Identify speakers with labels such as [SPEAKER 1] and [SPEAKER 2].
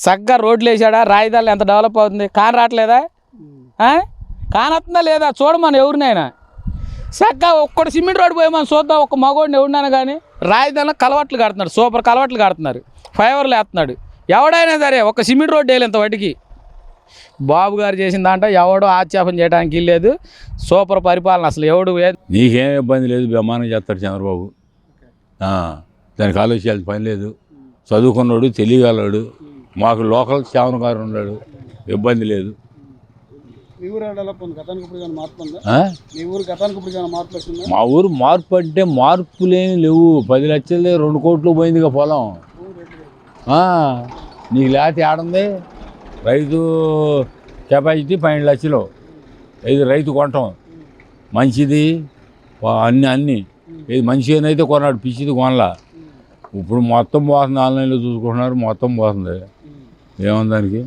[SPEAKER 1] చక్కగా రోడ్లు వేసాడా, రాజధానిలో ఎంత డెవలప్ అవుతుంది, కాని రావట్లేదా, కానొస్తుందా లేదా చూడమని ఎవరినైనా. చక్కగా ఒక్కటి సిమెంట్ రోడ్డు పోయి మనం చూద్దాం, ఒక్క మగోడిని ఎవరినైనా కానీ. రాజధానిలో కలవట్లు కడుతున్నాడు, సూపర్ కలవట్లు కడుతున్నారు, ఫైవర్లు వేస్తున్నాడు. ఎవడైనా సరే ఒక సిమెంట్ రోడ్డు వేయాలి ఇంత వాటికి. బాబు గారు చేసిన దాంట్లో ఎవడో ఆక్షేపం చేయడానికి లేదు. సూపర్ పరిపాలన అసలు ఎవడు.
[SPEAKER 2] నీకేం ఇబ్బంది లేదు, బ్రహ్మాండం చేస్తాడు చంద్రబాబు. దానికి ఆలోచించాల్సిన పని లేదు. చదువుకున్నాడు, తెలియగలడు. మాకు లోకల్ శ్యామన్ గారు ఉన్నాడు, ఇబ్బంది లేదు. మా ఊరు మార్పు అంటే మార్పులేమి లేవు. 10 లక్షలు 2 కోట్లు పోయిందిగా పొలం. నీకు లేకపోతే ఏడుంది. రైతు కెపాసిటీ 12 లక్షలు. ఇది రైతు కొనటం మంచిది, అన్నీ ఇది మంచిగానైతే కొన్నాడు, పిచ్చిది కొనలా. ఇప్పుడు మొత్తం పోతుంది, ఆన్లైన్లో చూసుకుంటున్నారు, మొత్తం పోతుంది. ఏముంది దానికి.